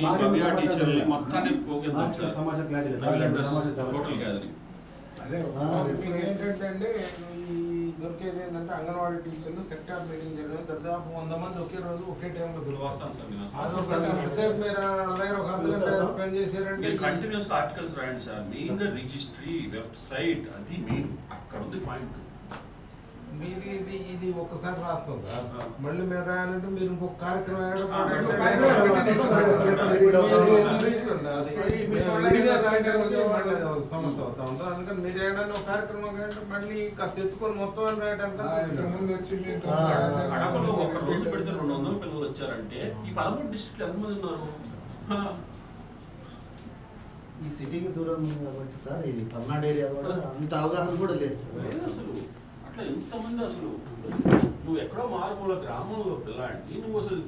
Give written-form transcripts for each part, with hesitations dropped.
భవ్య టీచర్ని మొత్తాన్ని పోగేద్దాం sir. Total gathering అదే ఏంటంటే ఈ దొరికేది ఏంటంటే అంగన్వాడీ టీచర్లు సెక్టార్ మీటింగ్ చేయడం దాదాపు 100 మంది ఒకే రోజు ఒకే టైంలో వస్తాను సార్. మీరు స్పెండ్ చేశారంటే కంటిన్యూస్ ఆర్టికల్స్ రాయండి సార్. మెయిన్ గా రిజిస్ట్రీ వెబ్సైట్ అది మెయిన్, అక్కడ ఉంది పాయింట్. మీరు ఇది ఒక్కసారి రాస్తాం సార్, మళ్ళీ మీరు రాయాలంటే మీరు ఇంకొక కార్యక్రమం సమస్య అవుతా ఉంటుంది. అందుకని మీరు ఏదైనా ఒక కార్యక్రమం మళ్ళీ కాస్త ఎత్తుకొని మొత్తం రాయడానికి కడపలో ఒక రోజు పెడితే 200 పిల్లలు వచ్చారంటే ఈ 13 డిస్ట్రిక్ట్లు ఎంతమంది ఉన్నారు? ఈ సిటీకి దూరం ఉంది కాబట్టి సార్, ఇది పల్నాడు ఏరియా కూడా అంత అవగాహన కూడా లేదు సార్. అట్లా ఎంతమంది అసలు నువ్వు ఎక్కడో మారుమూల గ్రామంలో పిల్లాడిని నువ్వు అసలు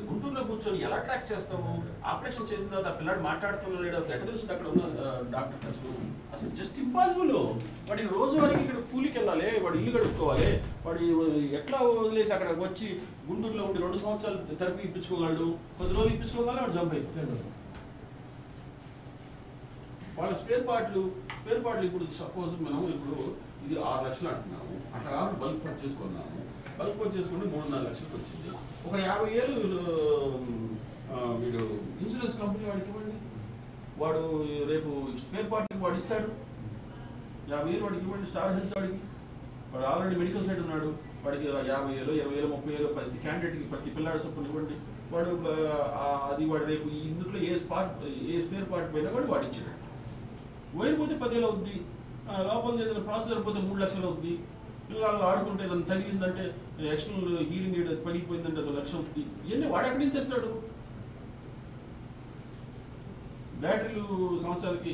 గుంటూరులో కూర్చొని ఎలా ట్రాక్ చేస్తావు? ఆపరేషన్ చేసిన తర్వాత ఆ పిల్లాడు మాట్లాడుతున్నా లేడు అసలు ఎట్లా తెలుస్తుంది అక్కడ ఉన్న డాక్టర్? అసలు జస్ట్ ఇంపాసిబుల్. వాడికి రోజువారికి ఇక్కడ కూలికి వెళ్ళాలి, వాడు ఇల్లు గడుపుకోవాలి, వాడు ఎట్లా వదిలేసి అక్కడ వచ్చి గుంటూరులో ఉండి 2 సంవత్సరాలు థెరపీ ఇప్పించుకోగలడు, 10 రోజులు ఇప్పించుకోగలడు, వాడు జంప్ అయిపోతాడు. వాళ్ళ స్పేర్ పార్ట్లు ఇప్పుడు సపోజ్ మనం ఇప్పుడు ఇది 6 లక్షలు అంటున్నాము, అట్లా బల్క్ పర్చేస్ కొన్నాము, బల్క్ పర్చేస్ కొని 3-4 లక్షలకు వచ్చింది. ఒక 50 ఏళ్ళు వీడు ఇన్సూరెన్స్ కంపెనీ వాడికి ఇవ్వండి, వాడు రేపు స్పేర్ పార్ట్కి వాడు ఇస్తాడు. 50 ఏళ్ళు వాడికి ఇవ్వండి, స్టార్ హెల్త్ వాడికి, వాడు ఆల్రెడీ మెడికల్ సైడ్ ఉన్నాడు, వాడికి 50 ఏళ్ళు 20 ఏళ్ళు 30 ఏళ్ళు ప్రతి క్యాండిడేట్కి ప్రతి పిల్లాడు చొప్పున ఇవ్వండి. వాడు అది వాడు రేపు ఇందులో ఏ స్పేర్ పార్ట్ పోయినా కూడా వాడు ఇచ్చాడు. వైర్ పోతే 10 ఏళ్ళు అవుద్ది, లోపల ఏదైనా ప్రాసెసర్ పోతే 3 లక్షలు అవుద్ది, పిల్లలు ఆడుకుంటే ఏదైనా తగిలిందంటే ఎక్స్టర్నల్ హీరింగ్ ఎయిడ్ పడిపోయిందంటే 1 లక్ష అవుతుంది. ఇవన్నీ వాడు ఎక్కడి నుంచి తెస్తాడు? బ్యాటరీలు సంవత్సరాలకి